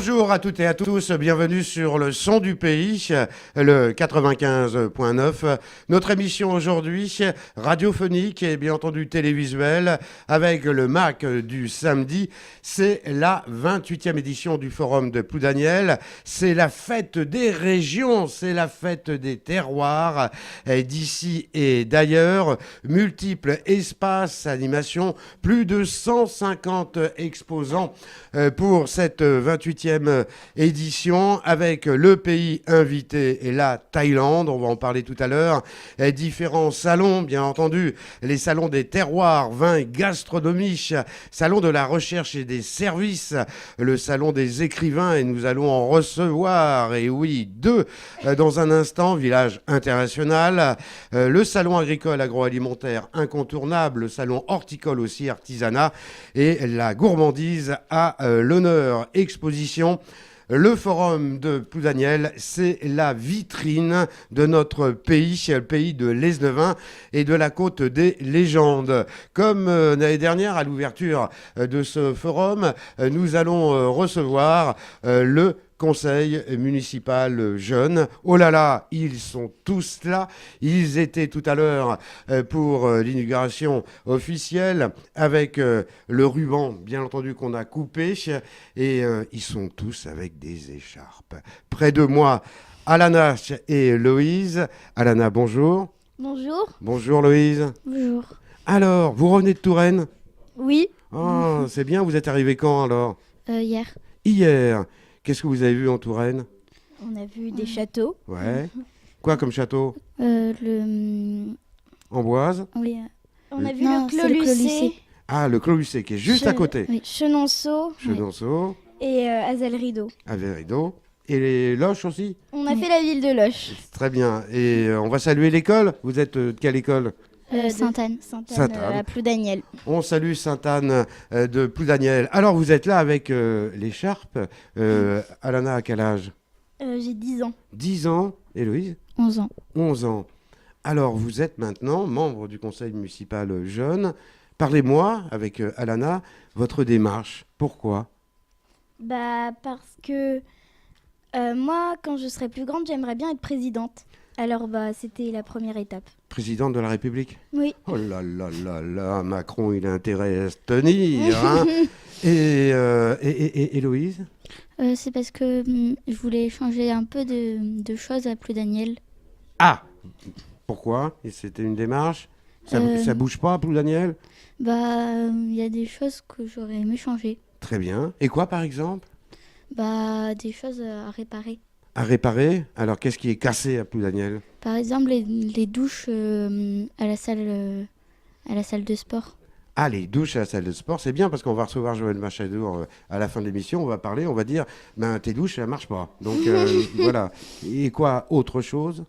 Bonjour à toutes et à tous, bienvenue sur le son du pays, le 95.9. Notre émission aujourd'hui, radiophonique et bien entendu télévisuelle, avec le MAC du samedi. C'est la 28e édition du Forum de Ploudaniel. C'est la fête des régions, c'est la fête des terroirs d'ici et d'ailleurs. Multiples espaces, animations, plus de 150 exposants pour cette 28e édition avec le pays invité et la Thaïlande, on va en parler tout à l'heure, différents salons, bien entendu, les salons des terroirs, vins, gastronomie, salon de la recherche et des services, le salon des écrivains et nous allons en recevoir, et oui, deux dans un instant, village international, le salon agricole agroalimentaire incontournable, le salon horticole aussi artisanat et la gourmandise à l'honneur exposition. Le forum de Ploudaniel, c'est la vitrine de notre pays, le pays de l'Aisne-Vin et de la côte des légendes. Comme l'année dernière, à l'ouverture de ce forum, nous allons recevoir le conseil municipal jeune. Oh là là, ils sont tous là. Ils étaient tout à l'heure pour l'inauguration officielle avec le ruban, bien entendu, qu'on a coupé. Et ils sont tous avec des écharpes. Près de moi, Alana et Loïse. Alana, bonjour. Bonjour. Bonjour Loïse. Bonjour. Alors, vous revenez de Touraine ? Oui. Oh, c'est bien, vous êtes arrivé quand alors ? Hier. Hier. Qu'est-ce que vous avez vu en Touraine ? On a vu des châteaux. Ouais. Quoi comme château ? Amboise ? Oui. On a vu Non, le c'est Clos le Clos Lucé, Lucé. Ah, le Clos Lucé qui est juste à côté. Oui. Chenonceau Chenonceau, et Azel-Rideau. Averido. Et les Loches aussi ? On a Oui. fait la ville de Loches. Très bien. Et on va saluer l'école. Vous êtes de quelle école ? Sainte-Anne. Sainte-Anne, Sainte-Anne. à Ploudaniel. On salue Sainte-Anne de Ploudaniel. Alors, vous êtes là avec l'écharpe. Alana, à quel âge ? J'ai 10 ans. 10 ans. Héloïse ? 11 ans. 11 ans. Alors, vous êtes maintenant membre du conseil municipal jeune. Parlez-moi, avec Alana, votre démarche. Pourquoi ? Bah parce que moi, quand je serai plus grande, j'aimerais bien être présidente. Alors bah c'était la première étape. Présidente de la République ? Oui. Oh là là là là, Macron, il a intérêt à se tenir. Hein. Et Héloïse ? C'est parce que je voulais changer un peu de choses à Ploudaniel. Ah, pourquoi ? Et c'était une démarche ? Ça bouge pas, Ploudaniel ? Bah, il y a des choses que j'aurais aimé changer. Très bien. Et quoi, par exemple ? Bah, des choses à réparer. À réparer ? Alors, qu'est-ce qui est cassé à Ploudaniel ? Par exemple, les douches à la salle de sport. Ah, les douches à la salle de sport, c'est bien parce qu'on va recevoir Joël Machadour à la fin de l'émission. On va parler, on va dire, ben, tes douches, elles ne marchent pas. Donc, voilà. Et quoi, autre chose ?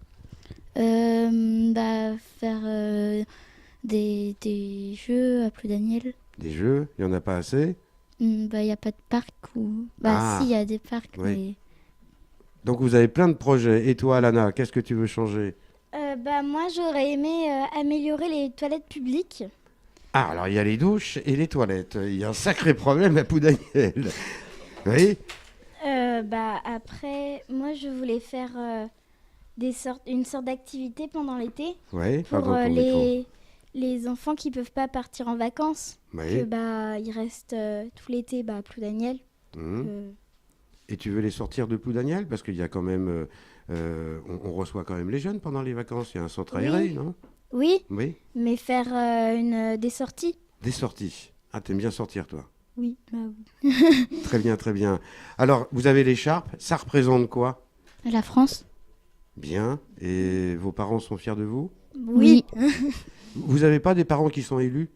Bah, faire des jeux à Ploudaniel. Des jeux, il n'y en a pas assez. Bah, il n'y a pas de parc ou... Bah, Ah. si, il y a des parcs, Oui. mais... Donc, vous avez plein de projets. Et toi, Alana, qu'est-ce que tu veux changer ? Bah moi, j'aurais aimé améliorer les toilettes publiques. Ah, alors, il y a les douches et les toilettes. Il y a un sacré problème à Ploudaniel. Oui ? Bah après, moi, je voulais faire une sorte d'activité pendant l'été. Oui, Pour pardon, ton micro. les enfants qui peuvent pas partir en vacances, Oui. que bah ils restent tout l'été à Ploudaniel. Hum. Et tu veux les sortir de Ploudaniel ? Parce qu'il y a quand même... on reçoit quand même les jeunes pendant les vacances. Il y a un centre Oui. aéré, non ? Oui, Oui. mais faire des sorties. Des sorties. Ah, t'aimes bien sortir, toi ? Oui, bah oui. Très bien, très bien. Alors, vous avez l'écharpe. Ça représente quoi ? La France. Bien. Et vos parents sont fiers de vous ? Oui. Vous n'avez pas des parents qui sont élus ?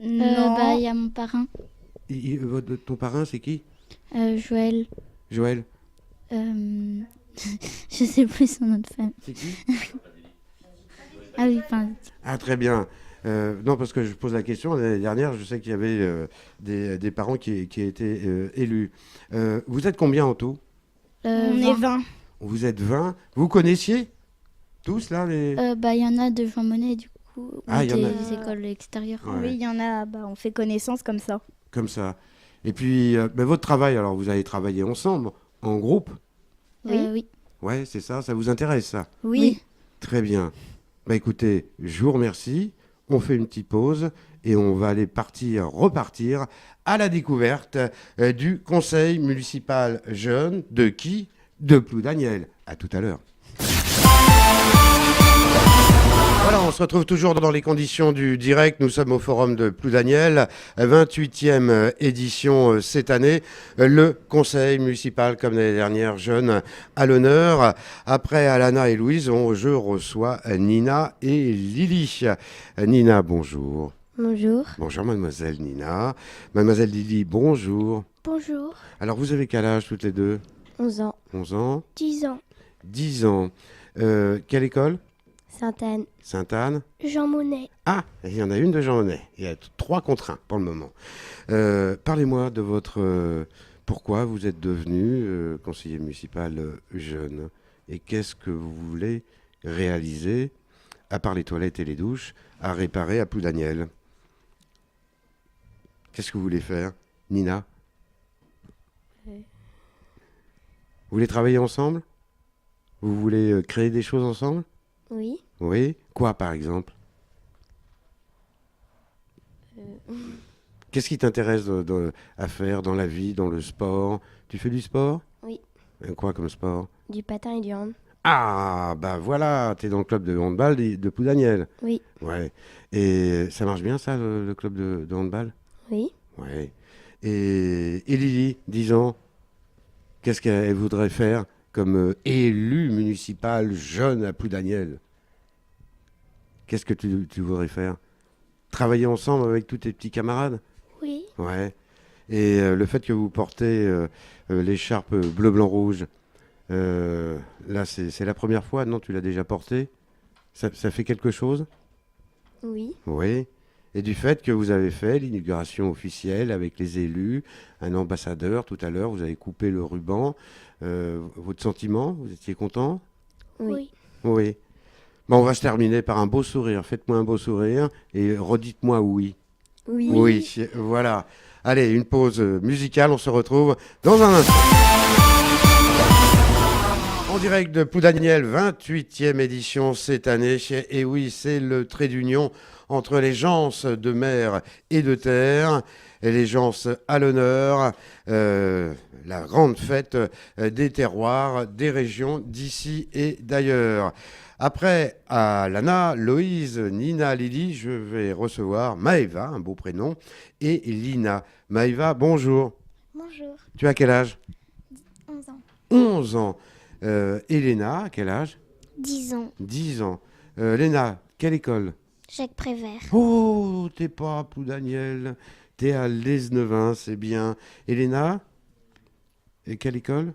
Non. Bah, il y a mon parrain, Ton parrain, c'est qui ? Joël. Joël ? Je sais plus son nom de famille. C'est qui ? Ah oui, enfin, Ah, très bien. Non, parce que je pose la question. L'année dernière, je sais qu'il y avait des parents qui étaient élus. Vous êtes combien en tout ? On 20. est 20. Vous êtes 20. Vous connaissiez tous, là, les... Bah, il y en a de Jean Monnet, du coup, ou Ah, il y en a. des écoles extérieures. Ouais. Oui, il y en a, bah on fait connaissance comme ça. Comme ça. Et puis, votre travail, alors vous allez travailler ensemble, en groupe? Oui. Ouais, c'est ça, ça vous intéresse ça? Oui. Très bien. Écoutez, je vous remercie. On fait une petite pause et on va aller repartir à la découverte du conseil municipal jeune de qui? De Ploudaniel. À tout à l'heure. Voilà, on se retrouve toujours dans les conditions du direct. Nous sommes au forum de Ploudaniel, 28e édition cette année. Le conseil municipal, comme l'année dernière, jeune à l'honneur. Après Alana et Louise, je reçois Nina et Lily. Nina, bonjour. Bonjour. Bonjour mademoiselle Nina. Mademoiselle Lily, bonjour. Bonjour. Alors vous avez quel âge toutes les deux? 11 ans. 11 ans? 10 ans. 10 ans. Quelle école? Sainte-Anne. Sainte-Anne? Jean Monnet. Ah, il y en a une de Jean Monnet. Il y a 3 contre 1 pour le moment. Parlez-moi de votre... pourquoi vous êtes devenu conseiller municipal jeune et qu'est-ce que vous voulez réaliser, à part les toilettes et les douches, à réparer à Ploudaniel? Qu'est-ce que vous voulez faire, Nina? Vous voulez travailler ensemble? Vous voulez créer des choses ensemble? Oui. Oui. Quoi, par exemple? Qu'est-ce qui t'intéresse à faire dans la vie, dans le sport? Tu fais du sport? Oui. Quoi comme sport? Du patin et du hand. Ah, bah voilà, t'es dans le club de handball de Ploudaniel. Oui. Ouais. Et ça marche bien, ça, le club de handball? Oui. Ouais. Et Lily, 10 ans, qu'est-ce qu'elle voudrait faire comme élue municipale jeune à Ploudaniel? Qu'est-ce que tu voudrais faire? Travailler ensemble avec tous tes petits camarades? Oui. Ouais. Et le fait que vous portez l'écharpe bleu, blanc, rouge, là, c'est la première fois, non? Tu l'as déjà portée? Ça fait quelque chose? Oui. Oui. Et du fait que vous avez fait l'inauguration officielle avec les élus, un ambassadeur tout à l'heure, vous avez coupé le ruban. Votre sentiment? Vous étiez content? Oui. Oui. Bon, on va se terminer par un beau sourire. Faites-moi un beau sourire et redites-moi oui. Oui. Oui, voilà. Allez, une pause musicale, on se retrouve dans un instant. En direct de Ploudaniel, 28e édition cette année. Et oui, c'est le trait d'union entre les gens de mer et de terre. Et les gens à l'honneur, la grande fête des terroirs, des régions d'ici et d'ailleurs. Après, à Lana, Loïse, Nina, Lily, je vais recevoir Maëva, un beau prénom, et Lina. Maëva, bonjour. Bonjour. Tu as quel âge? 11 ans. 11 ans. Elena, quel âge? 10 ans. 10 ans. Léna, quelle école? Jacques Prévert. Oh, t'es pas à Ploudaniel, t'es à Lesnevin, c'est bien. Elena, et quelle école?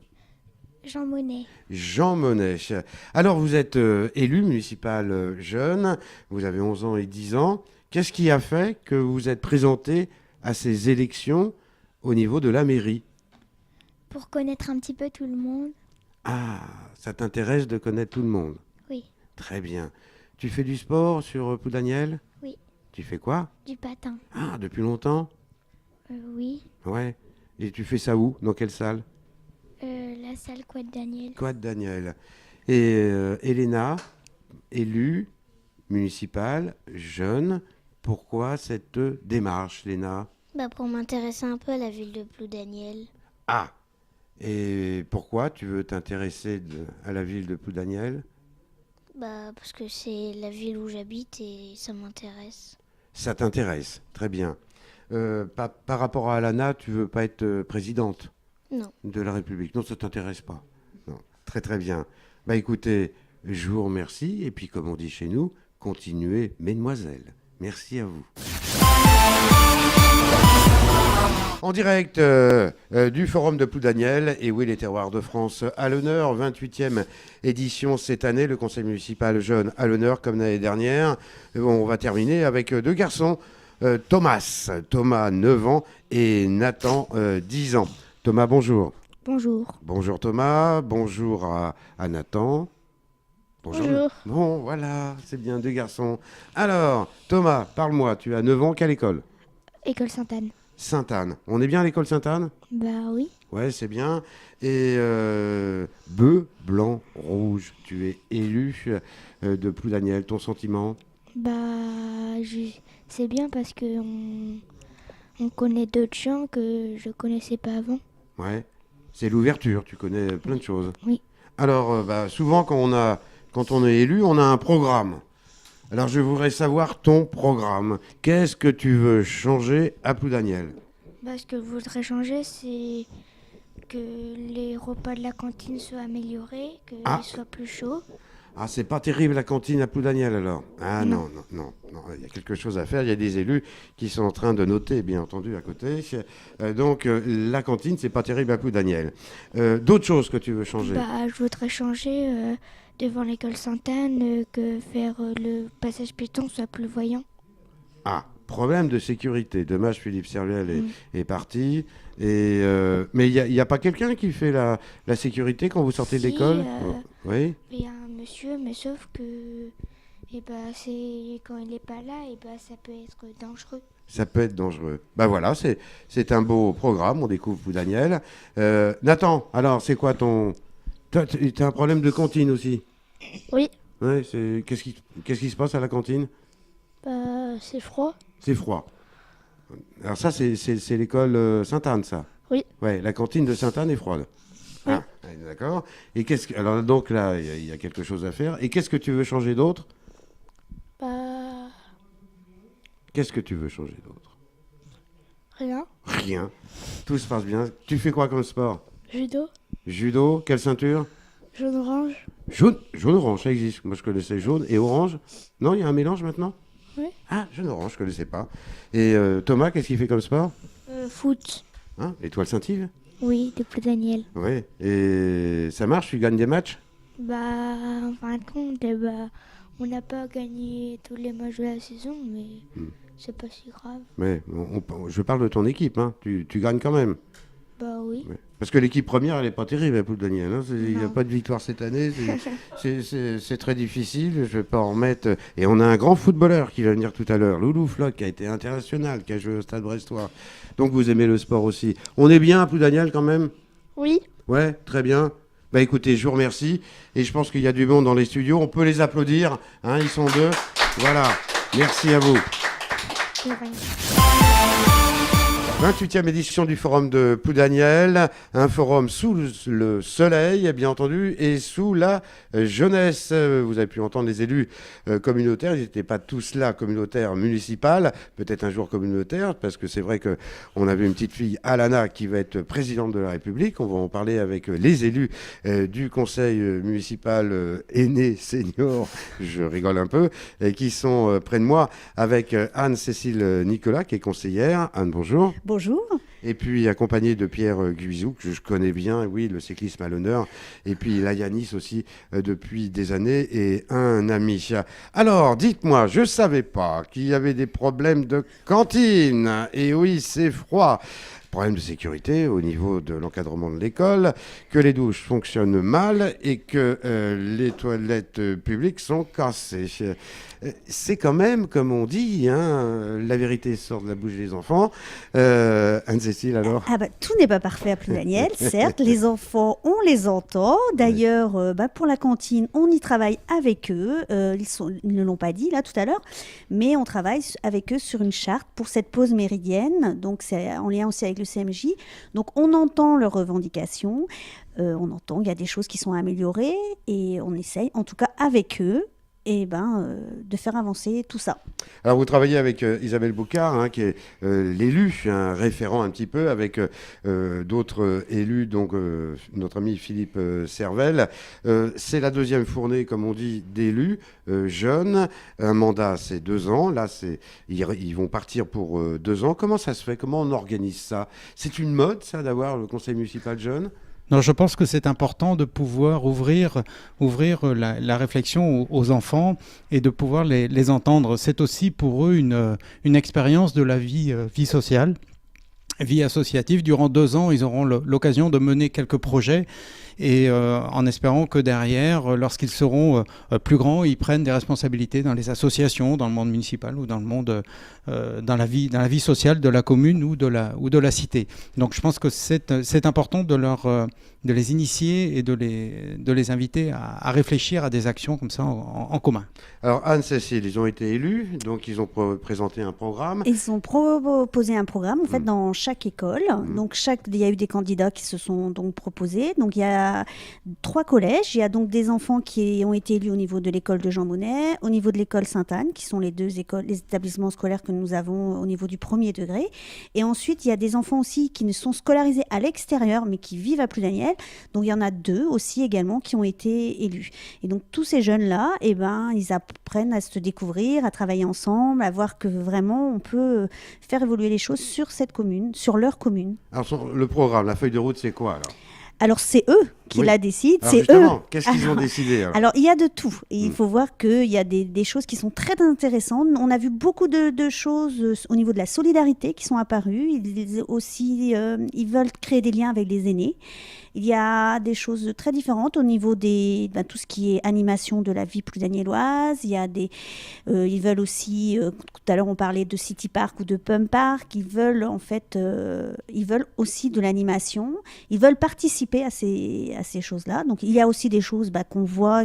Jean Monnet. Jean Monnet. Alors, vous êtes élu municipal jeune, vous avez 11 ans et 10 ans. Qu'est-ce qui a fait que vous êtes présenté à ces élections au niveau de la mairie? Pour connaître un petit peu tout le monde. Ah, ça t'intéresse de connaître tout le monde? Oui. Très bien. Tu fais du sport sur Ploudaniel? Oui. Tu fais quoi? Du patin. Ah, depuis longtemps? Oui. Ouais. Et tu fais ça où? Dans quelle salle? La salle Quad Daniel. Quad Daniel. Et Elena, élue municipale, jeune, pourquoi cette démarche, Léna? Pour m'intéresser un peu à la ville de Ploudaniel. Ah! Et pourquoi tu veux t'intéresser à la ville de Ploudaniel? Parce que c'est la ville où j'habite et ça m'intéresse. Ça t'intéresse, très bien. Par rapport à Alana, tu veux pas être présidente? Non. De la République? Non, ça t'intéresse pas. Non. Très très bien. Écoutez, je vous remercie et puis comme on dit chez nous, continuez, mesdemoiselles. Merci à vous. En direct du Forum de Ploudaniel, et oui, les terroirs de France à l'honneur, 28e édition cette année, le conseil municipal jeune à l'honneur comme l'année dernière. On va terminer avec 2 garçons, Thomas, 9 ans, et Nathan, 10 ans. Thomas, bonjour. Bonjour. Bonjour Thomas, bonjour à Nathan. Bonjour. Bon, voilà, c'est bien, 2 garçons. Alors, Thomas, parle-moi, tu as 9 ans, quelle école? École Sainte-Anne. Sainte-Anne. On est bien à l'école Sainte-Anne? Bah oui. Ouais, c'est bien. Et bleu, blanc, rouge, tu es élu de Ploudaniel. Ton sentiment? Bah c'est bien parce que on connaît d'autres gens que je connaissais pas avant. Ouais. C'est l'ouverture, tu connais plein de choses. Oui. Alors, souvent, quand on est élu, on a un programme. Alors, je voudrais savoir ton programme. Qu'est-ce que tu veux changer à Ploudaniel? Bah, ce que je voudrais changer, c'est que les repas de la cantine soient améliorés, qu'ils Ah. soient plus chauds. Ah, c'est pas terrible la cantine à Ploudaniel alors? Ah Non. non, il y a quelque chose à faire. Il y a des élus qui sont en train de noter, bien entendu, à côté. Donc, la cantine, c'est pas terrible à Ploudaniel. D'autres choses que tu veux changer? Bah, je voudrais changer devant l'école Sainte-Anne, que faire le passage piéton soit plus voyant. Ah, problème de sécurité. Dommage, Philippe Serluel Mm. est parti. Mais il n'y a pas quelqu'un qui fait la sécurité quand vous sortez de Si, l'école? Oui. Il y a un monsieur, mais sauf que c'est quand il n'est pas là, ça peut être dangereux. Ça peut être dangereux. Ben voilà, c'est un beau programme. On découvre Ploudaniel. Nathan, alors, c'est quoi ton... Toi, tu as un problème de cantine aussi? Oui. Ouais, qu'est-ce qui se passe à la cantine? Bah, c'est froid. C'est froid. Alors ça, c'est l'école Sainte-Anne, ça? Oui. Ouais, la cantine de Sainte-Anne est froide. Oui. Ah, d'accord. Et alors donc là, il y a quelque chose à faire. Et qu'est-ce que tu veux changer d'autre? Bah, Qu'est-ce que tu veux changer d'autre? rien. Rien. Tout se passe bien. Tu fais quoi comme sport? Judo, Judo, quelle ceinture? jaune-orange. Jaune-orange, ça existe. Moi, je connaissais jaune et orange. Non, il y a un mélange maintenant? Oui. Ah, jaune-orange, je connaissais pas. Et Thomas, qu'est-ce qu'il fait comme sport? Foot. Hein, Étoile Saint-Yves? Oui, depuis Daniel. Oui. Et ça marche? Tu gagnes des matchs? Bah, en fin de compte, on n'a pas gagné tous les matchs de la saison, mais c'est pas si grave. Ouais, je parle de ton équipe, hein. Tu gagnes quand même. Bah oui. Ouais. Parce que l'équipe première, elle n'est pas terrible, pour Daniel. Hein. Il n'y a Non. pas de victoire cette année. C'est très difficile. Je ne vais pas en mettre. Et on a un grand footballeur qui va venir tout à l'heure, Loulou Floch, qui a été international, qui a joué au Stade Brestois. Donc vous aimez le sport aussi. On est bien à Daniel quand même? Oui. Ouais, très bien. Bah écoutez, je vous remercie. Et je pense qu'il y a du monde dans les studios. On peut les applaudir. Hein, ils sont deux. Voilà. Merci à vous. 28e édition du Forum de Ploudaniel, un forum sous le soleil, bien entendu, et sous la jeunesse. Vous avez pu entendre les élus communautaires, ils n'étaient pas tous là, communautaires municipales, peut-être un jour communautaires, parce que c'est vrai qu'on avait une petite fille, Alana, qui va être présidente de la République. On va en parler avec les élus du conseil municipal aîné, senior, je rigole un peu, et qui sont près de moi, avec Anne-Cécile Nicolas, qui est conseillère. Anne, bonjour. Bonjour. Et puis accompagné de Pierre Guizou, que je connais bien, oui, le cyclisme à l'honneur. Et puis la Yanis aussi, depuis des années, et un ami. Alors, dites-moi, je ne savais pas qu'il y avait des problèmes de cantine. Et oui, c'est froid. Problème de sécurité au niveau de l'encadrement de l'école, que les douches fonctionnent mal et que les toilettes publiques sont cassées. C'est quand même, comme on dit, hein, la vérité sort de la bouche des enfants. Anne-Cécile, alors? Ah bah, tout n'est pas parfait à Ploudaniel, certes. Les enfants, on les entend. D'ailleurs, pour la cantine, on y travaille avec eux. Ils ne l'ont pas dit là tout à l'heure, mais on travaille avec eux sur une charte pour cette pause méridienne. Donc c'est en lien aussi avec le CMJ. Donc on entend leurs revendications. On entend qu'il y a des choses qui sont améliorées et on essaye, en tout cas avec eux, de faire avancer tout ça. Alors vous travaillez avec Isabelle Boucard, hein, qui est l'élu, un référent un petit peu, avec d'autres élus, donc notre ami Philippe Servel. C'est la deuxième fournée, comme on dit, d'élus jeunes. Un mandat, c'est 2 ans. Là, ils vont partir pour 2 ans. Comment ça se fait? Comment on organise ça? C'est une mode, ça, d'avoir le conseil municipal jeune? Non, je pense que c'est important de pouvoir ouvrir la réflexion aux enfants et de pouvoir les entendre. C'est aussi pour eux une expérience de la vie sociale, vie associative. Durant 2 ans, ils auront l'occasion de mener quelques projets et en espérant que derrière, lorsqu'ils seront plus grands, ils prennent des responsabilités dans les associations, dans le monde municipal ou dans le monde, dans la vie sociale de la commune ou de la cité. Donc je pense que c'est important de les initier et de les inviter à réfléchir à des actions comme ça en commun. Alors Anne-Cécile, ils ont été élus, donc ils ont présenté un programme. Ils ont proposé un programme en fait dans chaque école. Donc il y a eu des candidats qui se sont donc proposés. Donc il y a 3 collèges. Il y a donc des enfants qui ont été élus au niveau de l'école de Jean Monnet, au niveau de l'école Sainte-Anne, qui sont les établissements scolaires que nous avons au niveau du premier degré. Et ensuite il y a des enfants aussi qui ne sont scolarisés à l'extérieur, mais qui vivent à Ploudaniel. Donc il y en a 2 aussi également qui ont été élus. Et donc tous ces jeunes-là, ils apprennent à se découvrir, à travailler ensemble, à voir que vraiment on peut faire évoluer les choses sur cette commune, sur leur commune. Alors le programme, la feuille de route, c'est quoi alors c'est eux qui la décident, alors c'est justement, eux. Qu'est-ce qu'ils ont décidé alors il y a de tout. Et il faut voir qu'il y a des choses qui sont très intéressantes. On a vu beaucoup de choses au niveau de la solidarité qui sont apparues. Ils veulent créer des liens avec les aînés. Il y a des choses très différentes au niveau tout ce qui est animation de la vie ploudanielloise. Il y a ils veulent aussi, tout à l'heure on parlait de City Park ou de Pump Park. Ils veulent aussi de l'animation. Ils veulent participer à ces choses-là. Donc il y a aussi des choses qu'on voit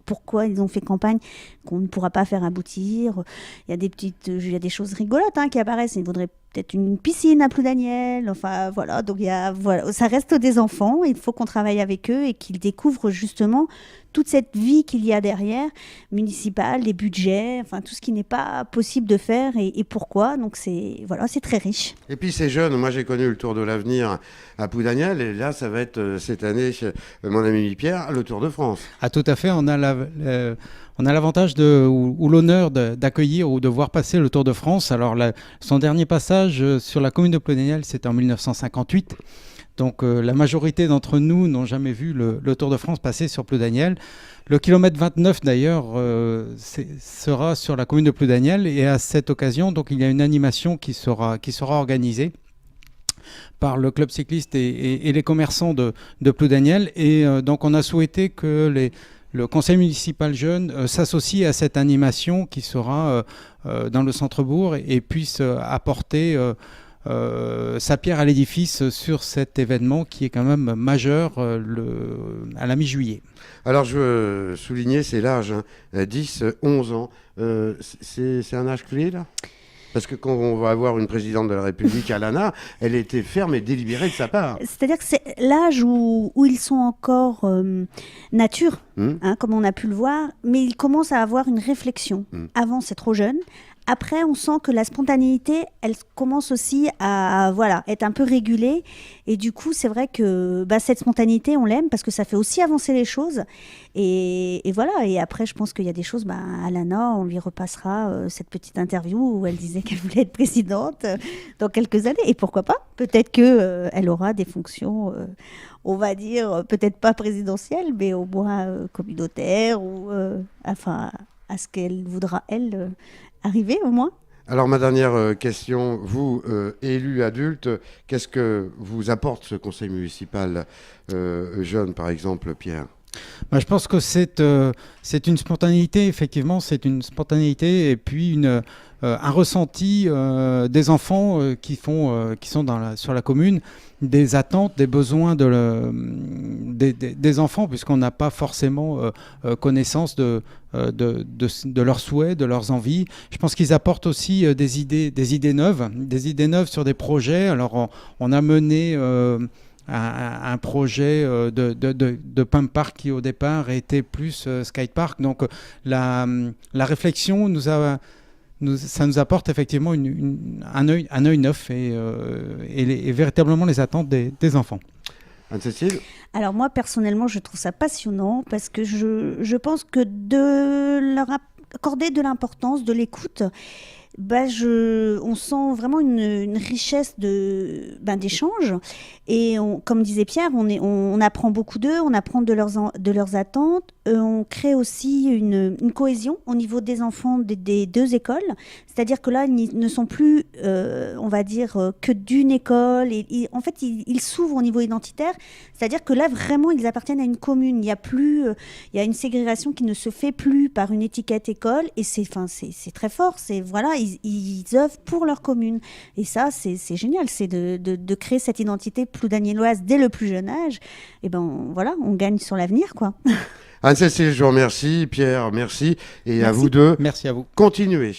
pourquoi ils ont fait campagne, qu'on ne pourra pas faire aboutir. Il y a des choses rigolotes qui apparaissent. Ils voudraient peut-être une piscine à Ploudaniel. Enfin voilà, donc ça reste des enfants. Il faut qu'on travaille avec eux et qu'ils découvrent justement toute cette vie qu'il y a derrière, municipale, les budgets, enfin tout ce qui n'est pas possible de faire et pourquoi. Donc c'est très riche. Et puis ces jeunes, moi j'ai connu le Tour de l'Avenir à Ploudaniel et là ça va être cette année, mon ami Pierre, le Tour de France. Ah tout à fait, on a l'avantage ou l'honneur d'accueillir ou de voir passer le Tour de France. Alors son dernier passage sur la commune de Ploudaniel, c'était en 1958. Donc la majorité d'entre nous n'ont jamais vu le Tour de France passer sur Ploudaniel. Le kilomètre 29 d'ailleurs sera sur la commune de Ploudaniel et à cette occasion, donc, il y a une animation qui sera organisée par le club cycliste et les commerçants de Ploudaniel. Et donc on a souhaité que le conseil municipal jeune s'associe à cette animation qui sera dans le centre-bourg et puisse apporter sa pierre à l'édifice sur cet événement qui est quand même majeur à la mi-juillet. Alors je veux souligner, c'est l'âge, 10-11 ans. C'est un âge clé là ? Parce que quand on va avoir une présidente de la République, Alana, elle était ferme et délibérée de sa part. C'est-à-dire que c'est l'âge où ils sont encore nature, comme on a pu le voir, mais ils commencent à avoir une réflexion. Avant, c'est trop jeune. Après, on sent que la spontanéité, elle commence aussi à être un peu régulée. Et du coup, c'est vrai que cette spontanéité, on l'aime parce que ça fait aussi avancer les choses. Et voilà. Et après, je pense qu'il y a des choses. Alana, on lui repassera cette petite interview où elle disait qu'elle voulait être présidente dans quelques années. Et pourquoi pas ? Peut-être qu'elle aura des fonctions, on va dire, peut-être pas présidentielles, mais au moins communautaires ou à ce qu'elle voudra, elle, arriver au moins. Alors ma dernière question, vous, élus adultes, qu'est-ce que vous apporte ce conseil municipal jeune, par exemple, Pierre ? Je pense que c'est une spontanéité, effectivement, c'est une spontanéité et puis un ressenti des enfants qui sont sur la commune, des attentes, des besoins des enfants, puisqu'on n'a pas forcément connaissance de leurs souhaits, de leurs envies. Je pense qu'ils apportent aussi des idées neuves sur des projets. Alors on a mené un projet de Pump Park qui au départ était plus Skate Park. Donc la réflexion ça nous apporte effectivement un œil neuf et véritablement les attentes des enfants. Anne-Cécile ? Alors moi, personnellement, je trouve ça passionnant parce que je pense que de leur accorder de l'importance, de l'écoute, on sent vraiment une richesse d'échanges. Et comme disait Pierre, on apprend beaucoup d'eux, on apprend de leurs attentes. On crée aussi une cohésion au niveau des enfants des deux écoles. C'est-à-dire que là, ils ne sont plus, on va dire, que d'une école. En fait, ils s'ouvrent au niveau identitaire. C'est-à-dire que là, vraiment, ils appartiennent à une commune. Il y a une ségrégation qui ne se fait plus par une étiquette école. Et c'est très fort. Voilà, ils œuvrent pour leur commune. Et ça, c'est génial. C'est de créer cette identité ploudanielloise dès le plus jeune âge. Et ben voilà, on gagne sur l'avenir, quoi. Anne-Cécile, je vous remercie. Pierre, merci. Et à Merci. vous deux, Merci à vous. continuez.